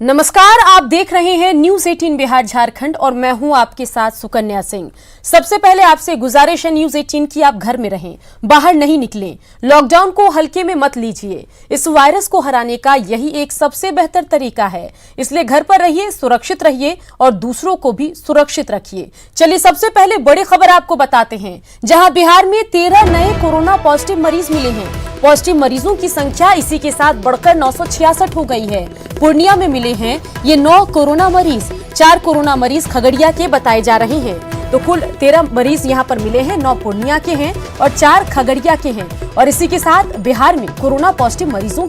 नमस्कार, आप देख रहे हैं न्यूज 18 बिहार झारखंड और मैं हूं आपके साथ सुकन्या सिंह। सबसे पहले आपसे गुजारिश है न्यूज 18 की आप घर में रहें, बाहर नहीं निकलें, लॉकडाउन को हल्के में मत लीजिए। इस वायरस को हराने का यही एक सबसे बेहतर तरीका है, इसलिए घर पर रहिए, सुरक्षित रहिए और दूसरों को भी सुरक्षित रखिए। चलिए सबसे पहले बड़ी खबर आपको बताते हैं, जहां बिहार में 13 नए कोरोना पॉजिटिव मरीज मिले हैं। पॉजिटिव मरीजों की संख्या इसी के साथ बढ़कर 966 हो गई है। पूर्णिया में मिले हैं ये 9 कोरोना मरीज, 4 कोरोना मरीज खगड़िया के बताए जा रहे हैं। तो कुल 13 मरीज यहां पर मिले हैं, 9 पूर्णिया के हैं और 4 खगड़िया के हैं। और इसी के साथ बिहार में कोरोना पॉजिटिव मरीजों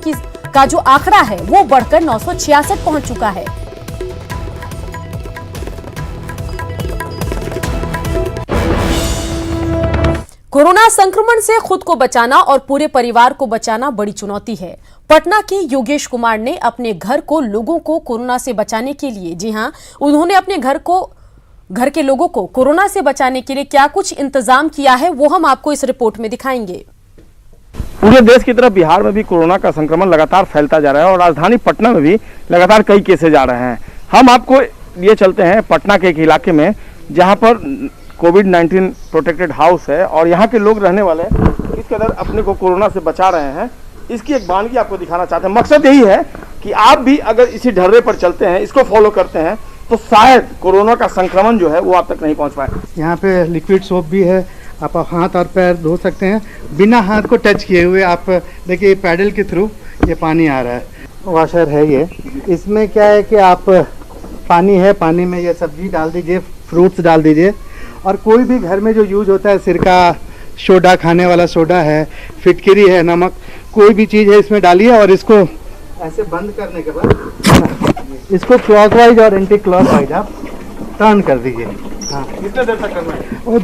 का जो आंकड़ा है वो बढ़कर 966 पहुंच चुका है। कोरोना संक्रमण से खुद को बचाना और पूरे परिवार को बचाना बड़ी चुनौती है। पटना के योगेश कुमार ने अपने घर को लोगों को कोरोना से बचाने के लिए, जी हां, उन्होंने अपने घर के लोगों को कोरोना से बचाने के लिए क्या कुछ इंतजाम किया है वो हम आपको इस रिपोर्ट में दिखाएंगे। पूरे देश की तरफ बिहार में भी कोरोना का संक्रमण लगातार फैलता जा रहा है और राजधानी पटना में भी लगातार कई केसेज आ रहे हैं। हम आपको लिए चलते हैं पटना के एक इलाके में जहां पर कोविड-19 प्रोटेक्टेड हाउस है और यहाँ के लोग रहने वाले इस कदर अपने को कोरोना से बचा रहे हैं। इसकी एक वानगी आपको दिखाना चाहते हैं। मकसद यही है कि आप भी अगर इसी ढर्रे पर चलते हैं, इसको फॉलो करते हैं, तो शायद कोरोना का संक्रमण जो है वो आप तक नहीं पहुँच पाए। यहाँ पे लिक्विड सोप भी है, आप हाथ और पैर धो सकते हैं बिना हाथ को टच किए हुए। आप देखिए पैडल के थ्रू ये पानी आ रहा है, वॉशर है ये। इसमें क्या है कि आप पानी है, पानी में ये सब्जी डाल दीजिए, फ्रूट्स डाल दीजिए और कोई भी घर में जो यूज होता है, सिरका, सोडा, खाने वाला सोडा है, फिटकरी है, नमक, कोई भी चीज़ है इसमें डालिए और इसको ऐसे बंद करने के बाद इसको क्लॉकवाइज और एंटी क्लॉकवाइज आप टर्न कर दीजिए। हाँ, कितने देर तक करना है? और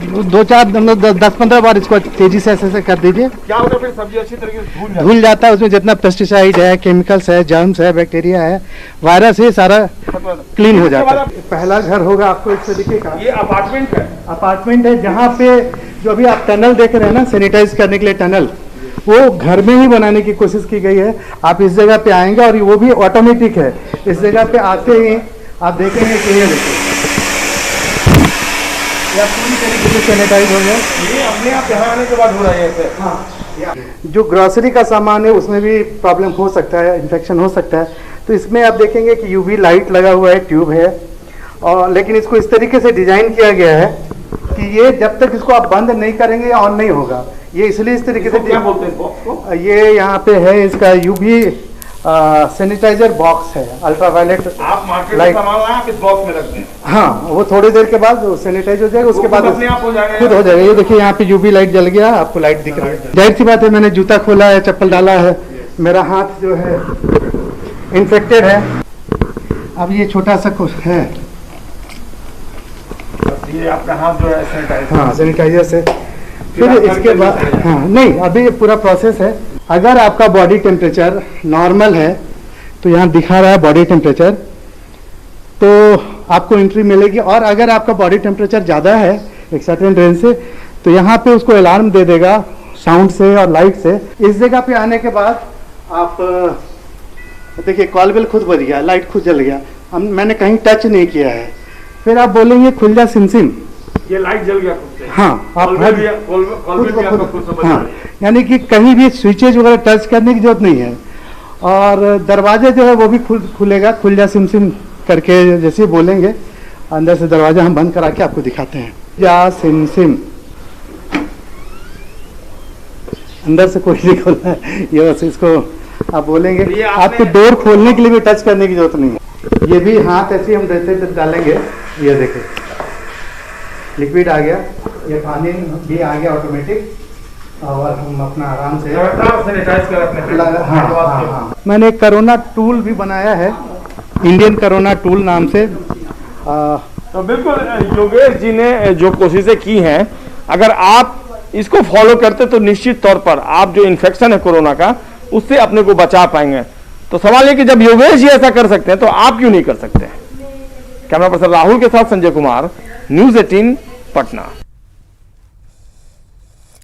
10-15 बार इसको तेजी से ऐसे कर दीजिए। क्या होगा फिर? सब्जी अच्छी तरीके से धुल जाता है। उसमें जितना पेस्टिसाइड है, केमिकल्स है, जर्म्स है, बैक्टीरिया है, वायरस है, सारा क्लीन हो जाता है। पहला घर होगा आपको इस तरीके का। ये अपार्टमेंट है? अपार्टमेंट है जहाँ पे जो अभी आप टनल देख रहे हैं ना, सैनिटाइज करने के लिए टनल, वो घर में ही बनाने की कोशिश की गई है। आप इस जगह पे आएंगे और वो भी ऑटोमेटिक है। इस जगह पे आते ही आप देखेंगे कि ये देखिए पूरी तरीके से सैनिटाइज हो गया। ये अपने आप यहाँ आने के बाद हो रहा है ऐसे? हाँ, जो ग्रोसरी का सामान है उसमें भी प्रॉब्लम हो सकता है, इन्फेक्शन हो सकता है। तो इसमें आप देखेंगे कि यूवी लाइट लगा हुआ है, ट्यूब है, और लेकिन इसको इस तरीके से डिजाइन किया गया है कि ये जब तक इसको आप बंद नहीं करेंगे ऑन नहीं होगा। ये इसलिए इस तरीके से, क्या बोलते हैं बॉक्स को? ये यहाँ पे है इसका यूवी सैनिटाइजर बॉक्स है, अल्ट्रावायलेट। आप मार्केट से सामान लाए, आप इस बॉक्स में रखते हैं? हाँ, वो थोड़ी देर के बाद सैनिटाइज हो जाएगा, उसके बाद अपने आप हो जाएगा, खुद हो जाएगा। ये देखिए यहाँ पे यूवी लाइट जल गया, आपको लाइट दिख रहा है। जाहिर सी बात है, मैंने जूता खोला है, चप्पल डाला है, मेरा हाथ जो है इन्फेक्टेड है। अब ये छोटा सा कुछ है, ये आपका हाथ जो है सैनिटाइजर? हाँ, सैनिटाइजर से। फिर इसके बाद, हाँ नहीं, अभी ये पूरा प्रोसेस है। अगर आपका बॉडी टेम्परेचर नॉर्मल है, तो यहाँ दिखा रहा है बॉडी टेम्परेचर, तो आपको एंट्री मिलेगी। और अगर आपका बॉडी टेम्परेचर ज़्यादा है एक सर्टेन रेंज से, तो यहाँ पे उसको अलार्म दे देगा साउंड से और लाइट से। इस जगह पे आने के बाद आप देखिए कॉल बेल खुद बज गया, लाइट खुद जल गया, मैंने कहीं टच नहीं किया है। फिर आप बोलेंगे खुल जा सिम, ये लाइट जल गया खुद से? हाँ, आप खुद। हाँ, यानी कि कहीं भी स्विचेज वगैरह टच करने की जरूरत नहीं है। और दरवाजा जो है वो भी खुलेगा, खुल जा सिम करके जैसे बोलेंगे, अंदर से दरवाजा हम बंद करा के आपको दिखाते हैं। जा सिम, अंदर से कोई नहीं खोलना है, ये बस इसको आप बोलेंगे। आपको डोर खोलने के लिए भी टच करने की जरूरत नहीं है। ये भी हाथ ऐसे हम जैसे डालेंगे, ये देखिए लिक्विड आ गया, ये पानी भी आ गया ऑटोमेटिक, और हम अपना आराम से सैनिटाइज कर अपने। हाँ। मैंने एक कोरोना टूल भी बनाया है, इंडियन कोरोना टूल नाम से। तो बिल्कुल योगेश जी ने जो कोशिशें की हैं, अगर आप इसको फॉलो करते तो निश्चित तौर पर आप जो इन्फेक्शन है कोरोना का, उससे अपने को बचा पाएंगे। तो सवाल है कि जब योगेश जी ऐसा कर सकते हैं तो आप क्यों नहीं कर सकते? कैमरा पर्सन राहुल के साथ संजय कुमार, न्यूज 18 पटना।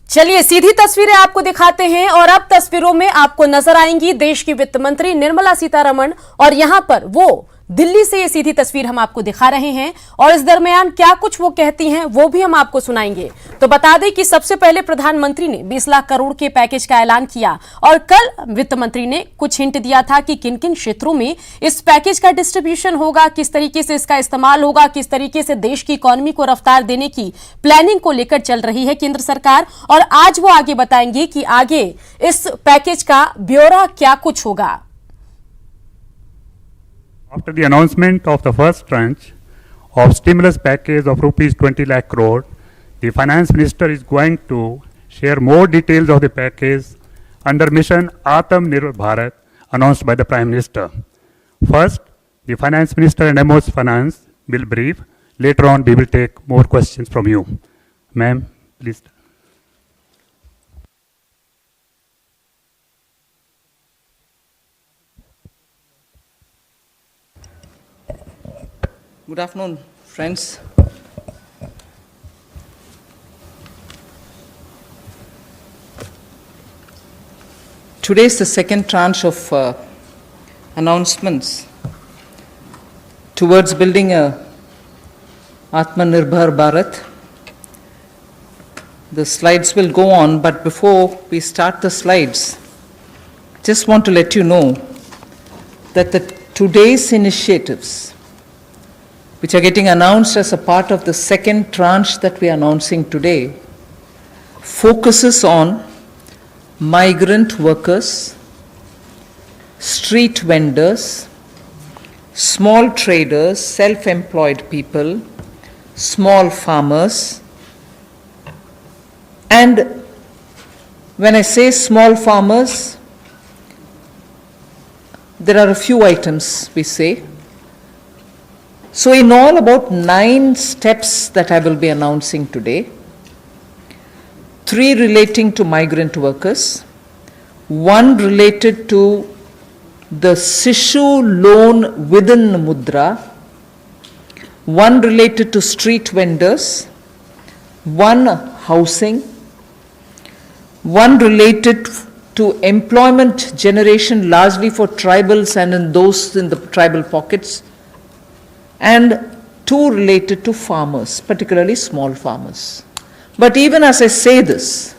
चलिए सीधी तस्वीरें आपको दिखाते हैं और अब तस्वीरों में आपको नजर आएंगी देश की वित्त मंत्री निर्मला सीतारमण और यहां पर वो दिल्ली से ये सीधी तस्वीर हम आपको दिखा रहे हैं और इस दरमियान क्या कुछ वो कहती हैं वो भी हम आपको सुनाएंगे। तो बता दें कि सबसे पहले प्रधानमंत्री ने 20 लाख करोड़ के पैकेज का ऐलान किया और कल वित्त मंत्री ने कुछ हिंट दिया था कि किन किन क्षेत्रों में इस पैकेज का डिस्ट्रीब्यूशन होगा, किस तरीके से इसका इस्तेमाल होगा, किस तरीके से देश की इकोनॉमी को रफ्तार देने की प्लानिंग को लेकर चल रही है केंद्र सरकार। और आज वो आगे बताएंगे कि आगे इस पैकेज का ब्यौरा क्या कुछ होगा। After the announcement of the first tranche of stimulus package of rupees 20 lakh crore, the finance minister is going to share more details of the package under mission Atmanirbhar Bharat announced by the Prime Minister. First, the finance minister and MO's finance will brief. Later on, we will take more questions from you. Ma'am, please. Good afternoon, friends. Today is the second tranche of announcements towards building a Atmanirbhar Bharat. The slides will go on, but before we start the slides, just want to let you know that today's initiatives, which are getting announced as a part of the second tranche that we are announcing today, focuses on migrant workers, street vendors, small traders, self-employed people, small farmers. And when I say small farmers, there are a few items we say. So in all, about 9 steps that I will be announcing today. 3 relating to migrant workers, 1 related to the Sishu loan within Mudra, 1 related to street vendors, 1 housing, 1 related to employment generation largely for tribals and in those in the tribal pockets, and 2 related to farmers, particularly small farmers. But even as I say this,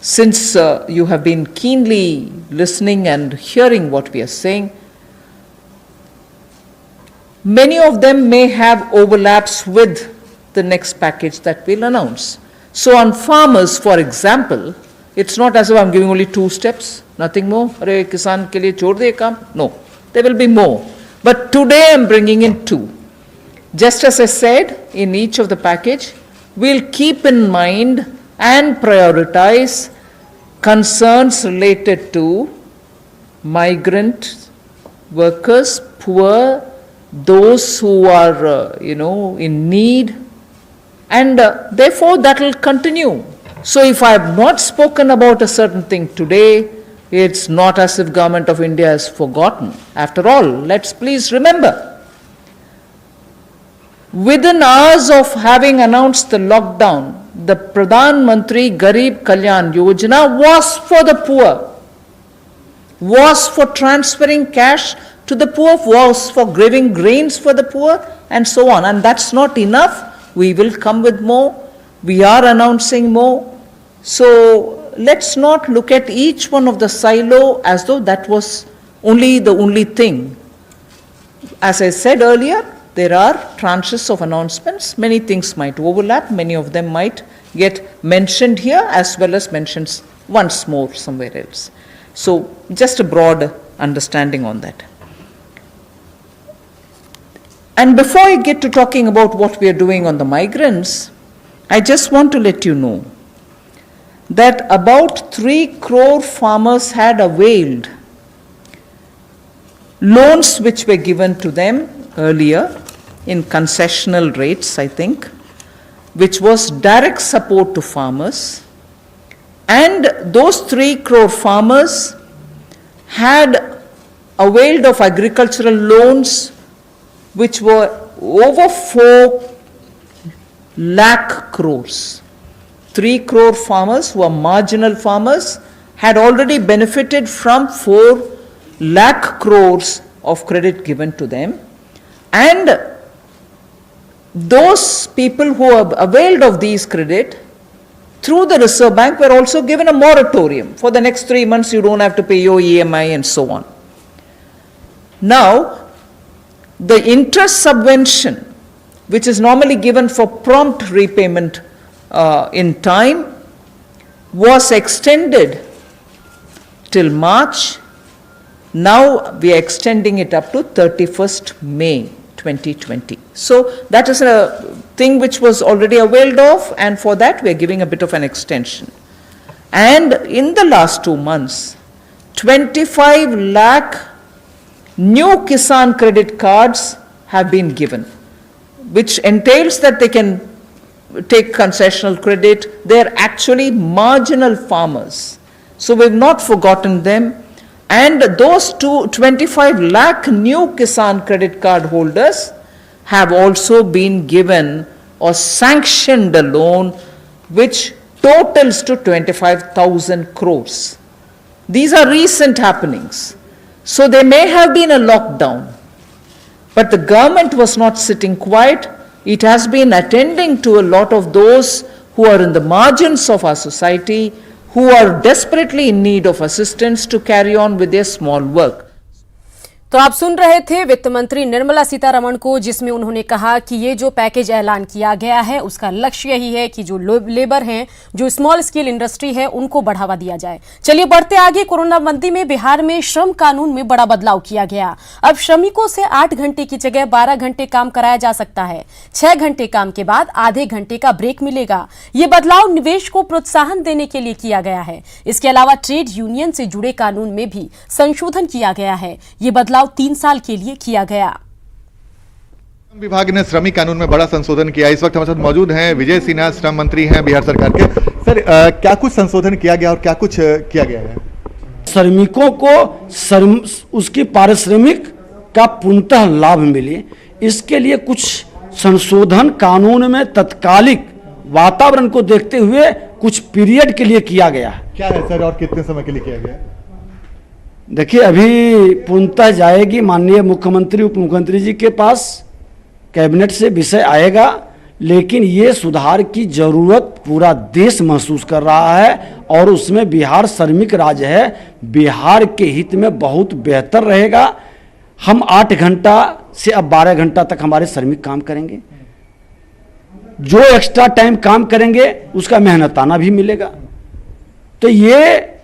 since you have been keenly listening and hearing what we are saying, many of them may have overlaps with the next package that we'll announce. So on farmers, for example, it's not as if I'm giving only 2 steps, nothing more. Arey kisan ke liye chhod de kaam. No, there will be more. But today I'm bringing in 2. Just as I said in each of the package, we'll keep in mind and prioritize concerns related to migrant workers, poor, those who are, in need, and therefore that will continue. So if I have not spoken about a certain thing today, it's not as if Government of India has forgotten. After all, let's please remember, within hours of having announced the lockdown, the Pradhan Mantri Garib Kalyan Yojana was for the poor, was for transferring cash to the poor, was for giving grains for the poor, and so on. And that's not enough. We will come with more. We are announcing more. So let's not look at each one of the silo as though that was the only thing. As I said earlier, there are tranches of announcements. Many things might overlap. Many of them might get mentioned here as well as mentioned once more somewhere else. So just a broad understanding on that. And before I get to talking about what we are doing on the migrants, I just want to let you know that about 3 crore farmers had availed loans which were given to them earlier in concessional rates, I think, which was direct support to farmers. And those 3 crore farmers had availed of agricultural loans which were over 4 lakh crores. 3 crore farmers who are marginal farmers had already benefited from 4 lakh crores of credit given to them. And those people who have availed of these credit through the Reserve Bank were also given a moratorium. For the next 3 months, you don't have to pay your EMI and so on. Now, the interest subvention, which is normally given for prompt repayment in time, was extended till March. Now we are extending it up to 31st May 2020. So that is a thing which was already availed of, and for that we are giving a bit of an extension. And in the last 2 months, 25 lakh new Kisan credit cards have been given, which entails that they can take concessional credit. They're actually marginal farmers. So we've not forgotten them. And those 25 lakh new Kisan credit card holders have also been given or sanctioned a loan which totals to 25,000 crores. These are recent happenings. So there may have been a lockdown, but the government was not sitting quiet. It has been attending to a lot of those who are in the margins of our society, who are desperately in need of assistance to carry on with their small work. तो आप सुन रहे थे वित्त मंत्री निर्मला सीतारमण को, जिसमें उन्होंने कहा कि ये जो पैकेज ऐलान किया गया है उसका लक्ष्य यही है कि जो लेबर हैं, जो स्मॉल स्केल इंडस्ट्री है, उनको बढ़ावा दिया जाए। चलिए बढ़ते आगे। कोरोना बंदी में बिहार में श्रम कानून में बड़ा बदलाव किया गया। अब श्रमिकों से 8 घंटे की जगह 12 घंटे काम कराया जा सकता है। 6 घंटे काम के बाद आधे घंटे का ब्रेक मिलेगा। ये बदलाव निवेश को प्रोत्साहन देने के लिए किया गया है। इसके अलावा ट्रेड यूनियन से जुड़े कानून में भी संशोधन किया गया है। ये बदलाव 3 साल के लिए किया गया। विभाग ने श्रमिक कानून में बड़ा संशोधन किया। इस वक्त हमारे साथ मौजूद हैं विजय सिन्हा, श्रम मंत्री हैं बिहार सरकार के। सर, क्या कुछ संशोधन किया गया और क्या कुछ किया गया है? श्रमिकों को उसकी पारिश्रमिक का पूर्णतः लाभ मिले, इसके लिए कुछ संशोधन कानून में तत्कालिक वातावरण को देखते हुए कुछ पीरियड के लिए किया गया है। क्या है सर और कितने समय के लिए किया गया? देखिए, अभी पूर्णतः जाएगी माननीय मुख्यमंत्री उप मुख्यमंत्री जी के पास, कैबिनेट से विषय आएगा, लेकिन ये सुधार की जरूरत पूरा देश महसूस कर रहा है और उसमें बिहार श्रमिक राज्य है। बिहार के हित में बहुत बेहतर रहेगा। हम 8 घंटा से अब 12 घंटा तक हमारे श्रमिक काम करेंगे। जो एक्स्ट्रा टाइम काम करेंगे उसका मेहनताना भी मिलेगा। तो ये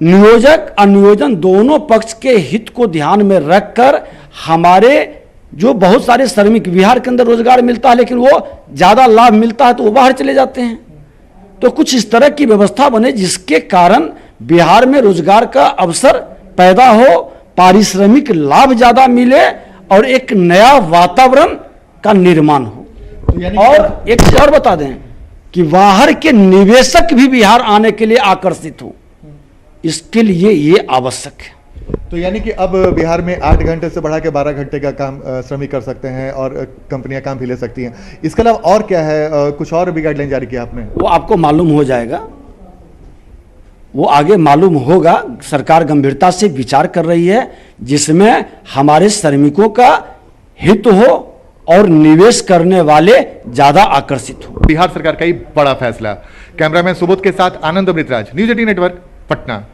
नियोजक और नियोजन दोनों पक्ष के हित को ध्यान में रखकर हमारे जो बहुत सारे श्रमिक बिहार के अंदर रोजगार मिलता है, लेकिन वो ज्यादा लाभ मिलता है तो वो बाहर चले जाते हैं। तो कुछ इस तरह की व्यवस्था बने जिसके कारण बिहार में रोजगार का अवसर पैदा हो, पारिश्रमिक लाभ ज्यादा मिले और एक नया वातावरण का निर्माण हो। और एक चीज और बता दें कि बाहर के निवेशक भी बिहार आने के लिए आकर्षित हो, इसके लिए ये आवश्यक है। तो यानी कि अब बिहार में 8 घंटे से बढ़ा के 12 घंटे का काम श्रमिक कर सकते हैं और कंपनियां काम भी ले सकती हैं। इसके अलावा और क्या है? कुछ और भी गाइडलाइन जारी किया आपने? वो आपको मालूम हो जाएगा, वो आगे मालूम होगा। सरकार गंभीरता से विचार कर रही है जिसमें हमारे श्रमिकों का हित हो और निवेश करने वाले ज्यादा आकर्षित हो। बिहार सरकार का ही बड़ा फैसला। कैमरामैन सुबोध के साथ Anand Amritraj, news 18 network, Patna.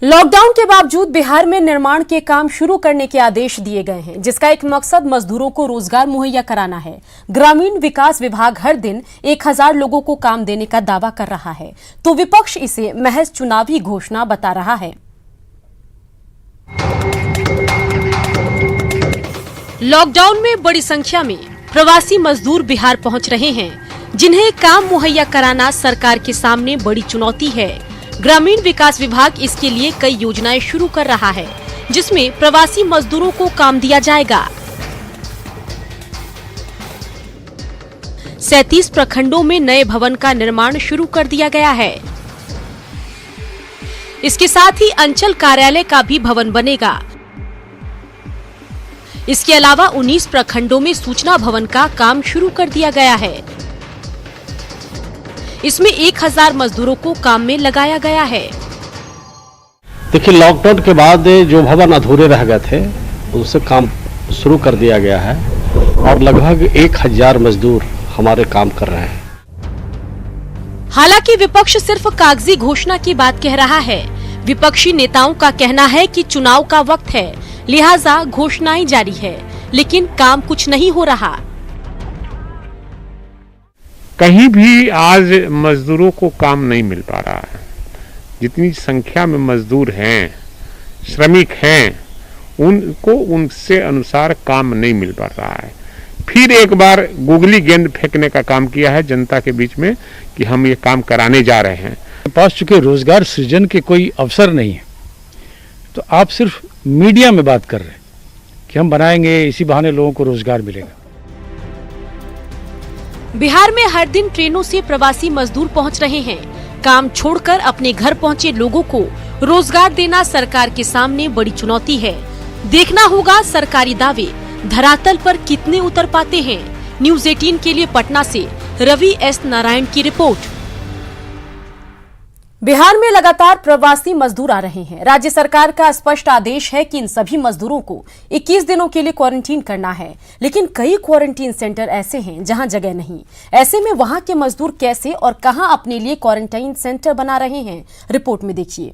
Lockdown के बावजूद बिहार में निर्माण के काम शुरू करने के आदेश दिए गए हैं, जिसका एक मकसद मजदूरों को रोजगार मुहैया कराना है। ग्रामीण विकास विभाग हर दिन 1000 लोगों को काम देने का दावा कर रहा है, तो विपक्ष इसे महज चुनावी घोषणा बता रहा है। लॉकडाउन में बड़ी संख्या में प्रवासी मजदूर बिहार पहुंच रहे हैं, जिन्हें काम मुहैया कराना सरकार के सामने बड़ी चुनौती है। ग्रामीण विकास विभाग इसके लिए कई योजनाएं शुरू कर रहा है, जिसमें प्रवासी मजदूरों को काम दिया जाएगा। 37 प्रखंडों में नए भवन का निर्माण शुरू कर दिया गया है। इसके साथ ही अंचल कार्यालय का भी भवन बनेगा। इसके अलावा 19 प्रखंडों में सूचना भवन का काम शुरू कर दिया गया है। इसमें 1000 मजदूरों को काम में लगाया गया है। देखिए, लॉकडाउन के बाद जो भवन अधूरे रह गए थे उनसे काम शुरू कर दिया गया है और लगभग 1000 मजदूर हमारे काम कर रहे हैं। हालांकि विपक्ष सिर्फ कागजी घोषणा की बात कह रहा है। विपक्षी नेताओं का कहना है कि चुनाव का वक्त है, लिहाजा घोषणाएं जारी है, लेकिन काम कुछ नहीं हो रहा। कहीं भी आज मजदूरों को काम नहीं मिल पा रहा है। जितनी संख्या में मजदूर हैं, श्रमिक हैं, उनको उनसे अनुसार काम नहीं मिल पा रहा है। फिर एक बार गुगली गेंद फेंकने का काम किया है जनता के बीच में कि हम ये काम कराने जा रहे हैं। पास चुके रोजगार सृजन के कोई अवसर नहीं है, तो आप सिर्फ मीडिया में बात कर रहे हैं कि हम बनाएंगे, इसी बहाने लोगों को रोजगार मिलेगा। बिहार में हर दिन ट्रेनों से प्रवासी मजदूर पहुंच रहे हैं। काम छोड़कर अपने घर पहुंचे लोगों को रोजगार देना सरकार के सामने बड़ी चुनौती है। देखना होगा सरकारी दावे धरातल पर कितने उतर पाते हैं। न्यूज़ 18 के लिए पटना से रवि एस नारायण की रिपोर्ट। बिहार में लगातार प्रवासी मजदूर आ रहे हैं। राज्य सरकार का स्पष्ट आदेश है कि इन सभी मजदूरों को 21 दिनों के लिए क्वारंटीन करना है, लेकिन कई क्वारंटीन सेंटर ऐसे हैं जहां जगह नहीं। ऐसे में वहां के मजदूर कैसे और कहां अपने लिए क्वारंटाइन सेंटर बना रहे हैं, रिपोर्ट में देखिए।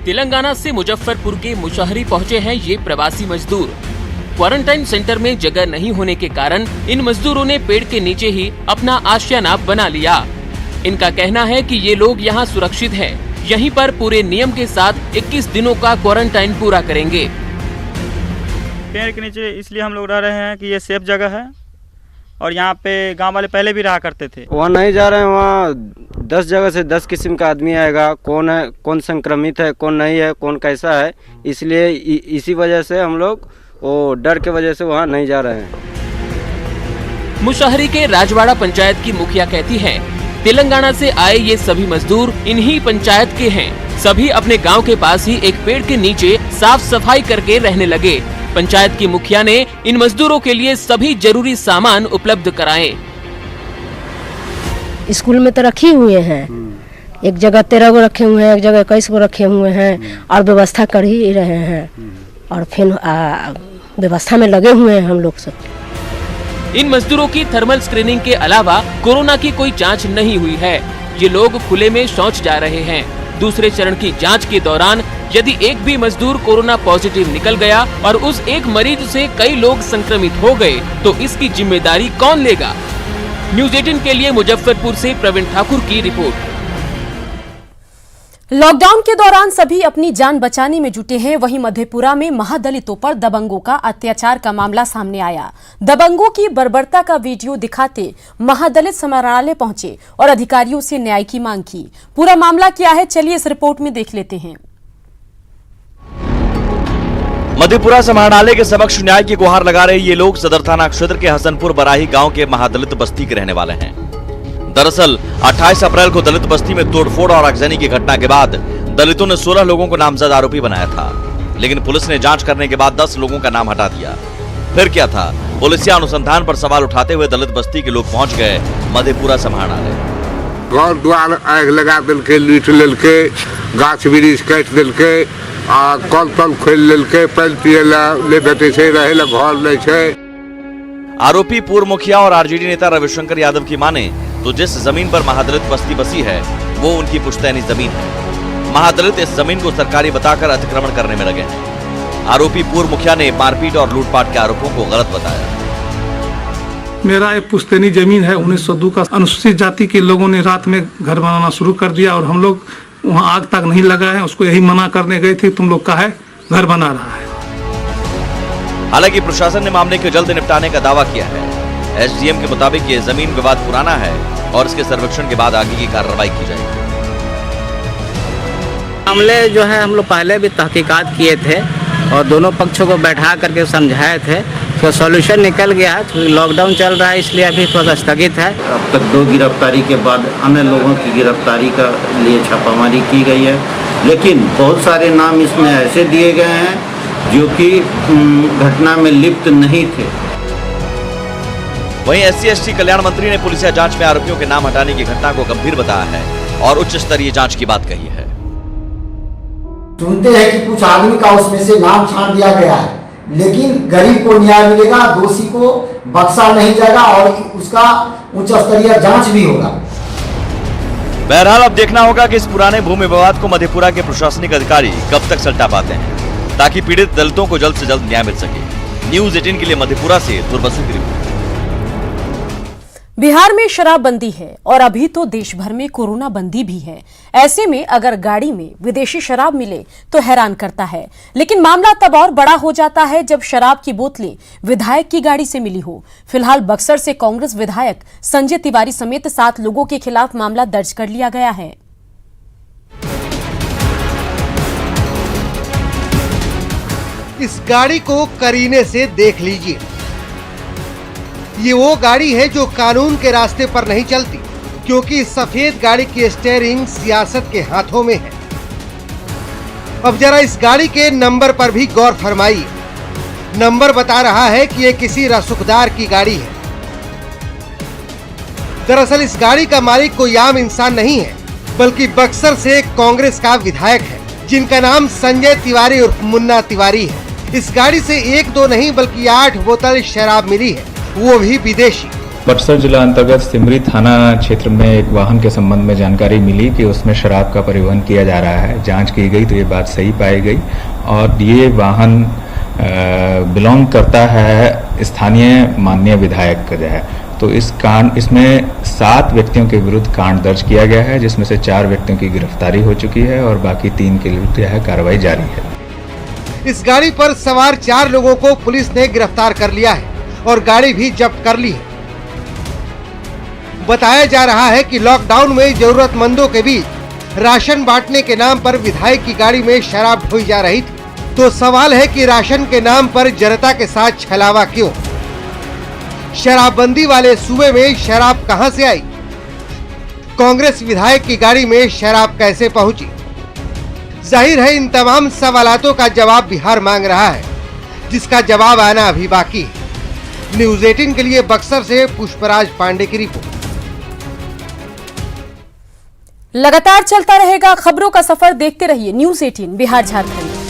तेलंगाना से मुजफ्फरपुर के मुशहरी पहुंचे हैं ये प्रवासी मजदूर। क्वारंटाइन सेंटर में जगह नहीं होने के कारण इन मजदूरों ने पेड़ के नीचे ही अपना आशियाना बना लिया। इनका कहना है कि ये लोग यहाँ सुरक्षित हैं, यहीं पर पूरे नियम के साथ 21 दिनों का क्वारंटाइन पूरा करेंगे। पेड़ के नीचे इसलिए हम लोग रह रहे हैं कि ये सेफ जगह है और यहाँ पे गांव वाले पहले भी रहा करते थे। वहाँ नहीं जा रहे हैं, वहाँ 10 जगह से 10 किस्म का आदमी आएगा। कौन है, कौन संक्रमित है, कौन नहीं है, कौन कैसा है, इसलिए इसी वजह से हम लोग वो डर के वजह से वहाँ नहीं जा रहे हैं। मुशहरी के राजवाड़ा पंचायत की मुखिया कहती है, तेलंगाना से आए ये सभी मजदूर इन्हीं पंचायत के हैं। सभी अपने गांव के पास ही एक पेड़ के नीचे साफ सफाई करके रहने लगे। पंचायत की मुखिया ने इन मजदूरों के लिए सभी जरूरी सामान उपलब्ध कराए। स्कूल में तो रखे हुए हैं, एक जगह 13 गो रखे हुए हैं, एक जगह 21 गो रखे हुए हैं और व्यवस्था कर ही रहे हैं और फिर व्यवस्था में लगे हुए हैं हम लोग सब। इन मजदूरों की थर्मल स्क्रीनिंग के अलावा कोरोना की कोई जांच नहीं हुई है। ये लोग खुले में शौच जा रहे हैं। दूसरे चरण की जांच के दौरान यदि एक भी मजदूर कोरोना पॉजिटिव निकल गया और उस एक मरीज से कई लोग संक्रमित हो गए तो इसकी जिम्मेदारी कौन लेगा? न्यूज़ 18 के लिए मुजफ्फरपुर से प्रवीण ठाकुर की रिपोर्ट। लॉकडाउन के दौरान सभी अपनी जान बचाने में जुटे हैं। वहीं मधेपुरा में महादलितों पर दबंगों का अत्याचार का मामला सामने आया। दबंगों की बर्बरता का वीडियो दिखाते महादलित समाहरणालय पहुंचे और अधिकारियों से न्याय की मांग की। पूरा मामला क्या है, चलिए इस रिपोर्ट में देख लेते हैं। मधेपुरा समाहरणालय के समक्ष न्याय की गुहार लगा रहे ये लोग सदर थाना क्षेत्र के हसनपुर बराही गांव के महादलित बस्ती के रहने वाले हैं। दरअसल 28 अप्रैल को दलित बस्ती में तोड़फोड़ और आगजनी की घटना के बाद दलितों ने 16 लोगों को नामजद आरोपी बनाया था, लेकिन पुलिस ने जांच करने के बाद 10 लोगों का नाम हटा दिया। फिर क्या था? पुलिसिया अनुसंधान पर सवाल उठाते हुए दलित बस्ती के लोग पहुंच गए मधेपुरा समाहरणालय। घर द्वार आग लगा दिलके, लूट लेलके, गाछ वृक्ष काट दिलके, कल तल खोल लेलके, पानी पिए ले बेटे से रहे ला घर नहीं छे। आरोपी पूर्व मुखिया और आरजेडी नेता रविशंकर यादव की माने तो जिस जमीन पर महादलित बस्ती बसी है वो उनकी पुश्तैनी जमीन है। महादलित इस जमीन को सरकारी बताकर अतिक्रमण करने में लगे हैं। आरोपी पूर्व मुखिया ने मारपीट और लूटपाट के आरोपों को गलत बताया। मेरा एक पुश्तैनी जमीन है, 1902 का। अनुसूचित जाति के लोगों ने रात में घर बनाना शुरू कर दिया और हम लोग वहाँ आग तक नहीं लगा है, उसको यही मना करने गए थे, तुम लोग काहे घर बना रहा है। हालांकि प्रशासन ने मामले के जल्द निपटाने का दावा किया है। एसडीएम के मुताबिक ये जमीन विवाद पुराना है और इसके सर्वेक्षण के बाद आगे की कार्रवाई की जाएगी। मामले जो है हम लोग पहले भी तहकीकात किए थे और दोनों पक्षों को बैठा करके समझाए थे, तो सॉल्यूशन निकल गया है। तो लॉकडाउन चल रहा है इसलिए अभी थोड़ा स्थगित है। अब तक 2 गिरफ्तारी के बाद अन्य लोगों की गिरफ्तारी का लिए छापामारी की गई है, लेकिन बहुत सारे नाम इसमें ऐसे दिए गए हैं जो कि घटना में लिप्त नहीं थे। वहीं SC/ST कल्याण मंत्री ने पुलिसिया जांच में आरोपियों के नाम हटाने की घटना को गंभीर बताया है और उच्च स्तरीय जांच की बात कही है। सुनते हैं कि कुछ आदमी का उसमें से नाम छांट दिया गया है, लेकिन गरीब को न्याय मिलेगा, दोषी को बख्शा नहीं जाएगा और उसका उच्च स्तरीय जांच भी होगा। बहरहाल अब देखना होगा कि इस पुराने भूमि विवाद को मधेपुरा के प्रशासनिक अधिकारी कब तक सल्टा पाते हैं, ताकि पीड़ित दलितों को जल्द से जल्द न्याय मिल सके। न्यूज़ 18 के लिए मधेपुरा से दुर्बसु की रिपोर्ट। बिहार में शराबबंदी है और अभी तो देश भर में कोरोना बंदी भी है। ऐसे में अगर गाड़ी में विदेशी शराब मिले तो हैरान करता है, लेकिन मामला तब और बड़ा हो जाता है जब शराब की बोतलें विधायक की गाड़ी से मिली हो। फिलहाल बक्सर से कांग्रेस विधायक संजय तिवारी समेत 7 लोगों के खिलाफ मामला दर्ज कर लिया गया है। इस गाड़ी को करीने से देख लीजिए। ये वो गाड़ी है जो कानून के रास्ते पर नहीं चलती, क्योंकि इस सफेद गाड़ी की स्टीयरिंग सियासत के हाथों में है। अब जरा इस गाड़ी के नंबर पर भी गौर फरमाइए। नंबर बता रहा है कि ये किसी रसूखदार की गाड़ी है। दरअसल इस गाड़ी का मालिक कोई आम इंसान नहीं है, बल्कि बक्सर से कांग्रेस का विधायक है, जिनका नाम संजय तिवारी उर्फ मुन्ना तिवारी है। इस गाड़ी से 1-2 नहीं बल्कि 8 बोतल शराब मिली है, वो भी विदेशी। बक्सर जिला अंतर्गत सिमरी थाना क्षेत्र में एक वाहन के संबंध में जानकारी मिली कि उसमें शराब का परिवहन किया जा रहा है। जांच की गई तो ये बात सही पाई गई और ये वाहन बिलोंग करता है स्थानीय माननीय विधायक का जो है। तो इसमें 7 व्यक्तियों के विरुद्ध कांड दर्ज किया गया है, जिसमें से 4 व्यक्तियों की गिरफ्तारी हो चुकी है और बाकी 3 के विरुद्ध यह कार्रवाई जारी है। इस गाड़ी पर सवार 4 लोगों को पुलिस ने गिरफ्तार कर लिया है और गाड़ी भी जब्त कर ली है। बताया जा रहा है कि लॉकडाउन में जरूरतमंदों के बीच राशन बांटने के नाम पर विधायक की गाड़ी में शराब ढोई जा रही थी। तो सवाल है कि राशन के नाम पर जनता के साथ छलावा क्यों? शराबबंदी वाले सूबे में शराब कहां से आई? कांग्रेस विधायक की गाड़ी में शराब कैसे पहुंची? जाहिर है इन तमाम सवालों का जवाब बिहार मांग रहा है, जिसका जवाब आना अभी बाकी है। न्यूज़ 18 के लिए बक्सर से पुष्पराज पांडे की रिपोर्ट। लगातार चलता रहेगा खबरों का सफर, देखते रहिए न्यूज़ 18 बिहार झारखंड।